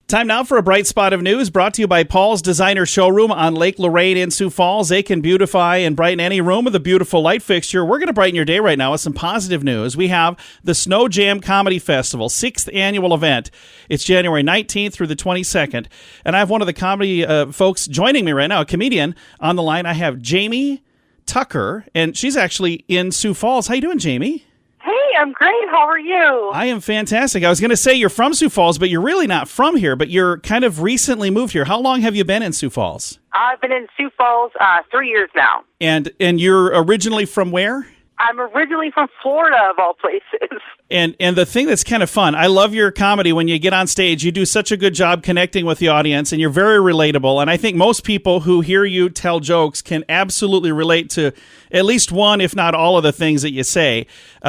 Time now for a bright spot of news brought to you by Paul's Designer Showroom on Lake Lorraine in Sioux Falls. They can beautify and brighten any room with a beautiful light fixture. We're going to brighten your day right now with some positive news. We have the SnoJam Comedy Festival, 6th annual event. It's January 19th through the 22nd. And I have one of the comedy folks joining me right now, a comedian on the line. I have Jamie Tucker, and she's actually in Sioux Falls. How you doing, Jamie? Hey, I'm great. How are you? I am fantastic. I was going to say you're from Sioux Falls, but you're really not from here, but you're kind of recently moved here. How long have you been in Sioux Falls? I've been in Sioux Falls 3 years now. And you're originally from where? I'm originally from Florida, of all places. And the thing that's kind of fun, I love your comedy. When you get on stage, you do such a good job connecting with the audience, and you're very relatable. And I think most people who hear you tell jokes can absolutely relate to at least one, if not all of the things that you say,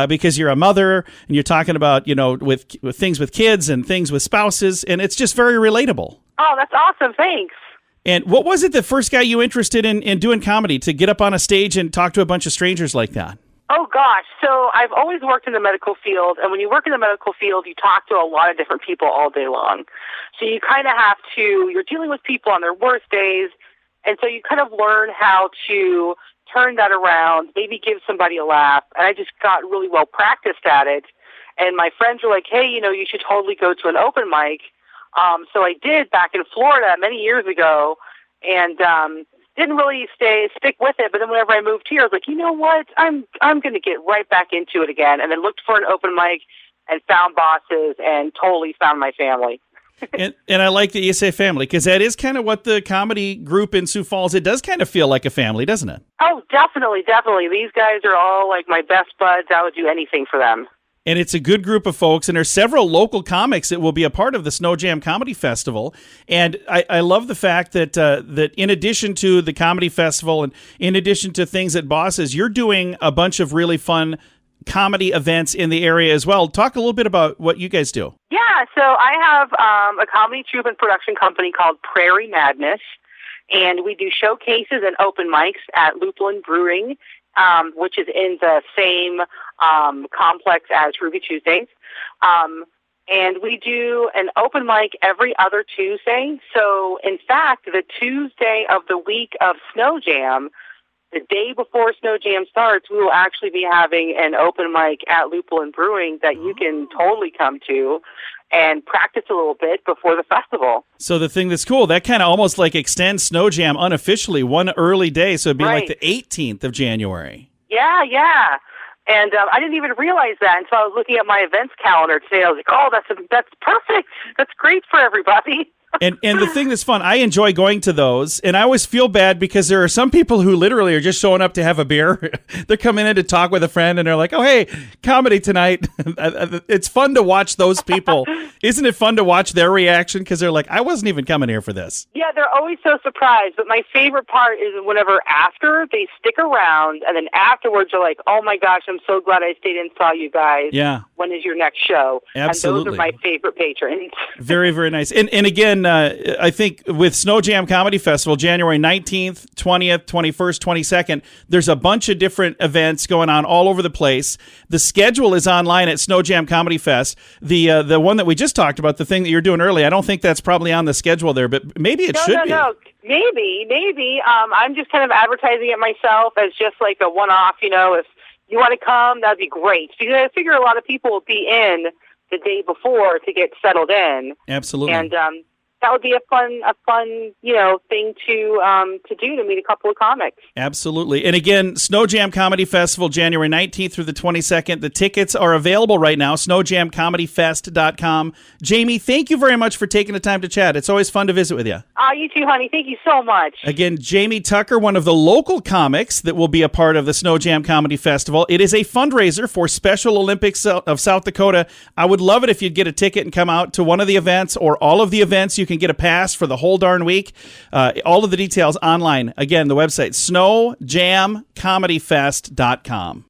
because you're a mother, and you're talking about, with things with kids and things with spouses, and it's just very relatable. Oh, that's awesome. Thanks. And what was it that first got you interested in doing comedy, to get up on a stage and talk to a bunch of strangers like that? Oh, gosh. So I've always worked in the medical field, and when you work in the medical field, you talk to a lot of different people all day long. So you kind of have to, you're dealing with people on their worst days, and so you kind of learn how to turn that around, maybe give somebody a laugh, and I just got really well practiced at it. And my friends were like, hey, you should totally go to an open mic. So I did back in Florida many years ago, and didn't really stick with it. But then whenever I moved here, I was like, you know what? I'm going to get right back into it again. And then looked for an open mic and found bosses and totally found my family. and I like that you say family, because that is kind of what the comedy group in Sioux Falls, it does kind of feel like a family, doesn't it? Oh, definitely, definitely. These guys are all like my best buds. I would do anything for them. And it's a good group of folks, and there's several local comics that will be a part of the SnoJam Comedy Festival. And I love the fact that that in addition to the comedy festival and in addition to things at Bosses, you're doing a bunch of really fun comedy events in the area as well. Talk a little bit about what you guys do. Yeah, so I have a comedy troupe and production company called Prairie Madness, and we do showcases and open mics at Lupulin Brewing, which is in the same complex as Ruby Tuesdays. And we do an open mic every other Tuesday. So, in fact, the Tuesday of the week of SnoJam, the day before SnoJam starts, we will actually be having an open mic at Lupulin Brewing that you can totally come to and practice a little bit before the festival. So the thing that's cool, that kind of almost like extends SnoJam unofficially one early day, so it'd be like the 18th of January. Yeah. And I didn't even realize that until I was looking at my events calendar today. I was like, oh, that's perfect. That's great for everybody. And the thing that's fun, I enjoy going to those, and I always feel bad because there are some people who literally are just showing up to have a beer. They're coming in to talk with a friend, and they're like, oh, hey, comedy tonight. It's fun to watch those people. Isn't it fun to watch their reaction? Because they're like, I wasn't even coming here for this. Yeah, they're always so surprised. But my favorite part is whenever after they stick around, and then afterwards they're like, oh, my gosh, I'm so glad I stayed and saw you guys. Yeah. When is your next show? Absolutely. And those are my favorite patrons. Very, very nice. And again, I think with SnoJam Comedy Festival, January 19th, 20th, 21st, 22nd, there's a bunch of different events going on all over the place. The schedule is online at SnoJam Comedy Fest. The one that we just talked about, the thing that you're doing early, I don't think that's probably on the schedule there, but maybe it should be. No. Maybe. I'm just kind of advertising it myself as just like a one-off, if you want to come, that'd be great. Because I figure a lot of people will be in the day before to get settled in. Absolutely. And that would be a fun, thing to do, to meet a couple of comics. Absolutely. And again, SnoJam Comedy Festival, January 19th through the 22nd. The tickets are available right now, snojamcomedyfest.com. Jamie, thank you very much for taking the time to chat. It's always fun to visit with you. You too, honey. Thank you so much. Again, Jamie Tucker, one of the local comics that will be a part of the SnoJam Comedy Festival. It is a fundraiser for Special Olympics of South Dakota. I would love it if you'd get a ticket and come out to one of the events or all of the events. You can get a pass for the whole darn week. All of the details online. Again, the website, snojamcomedyfest.com.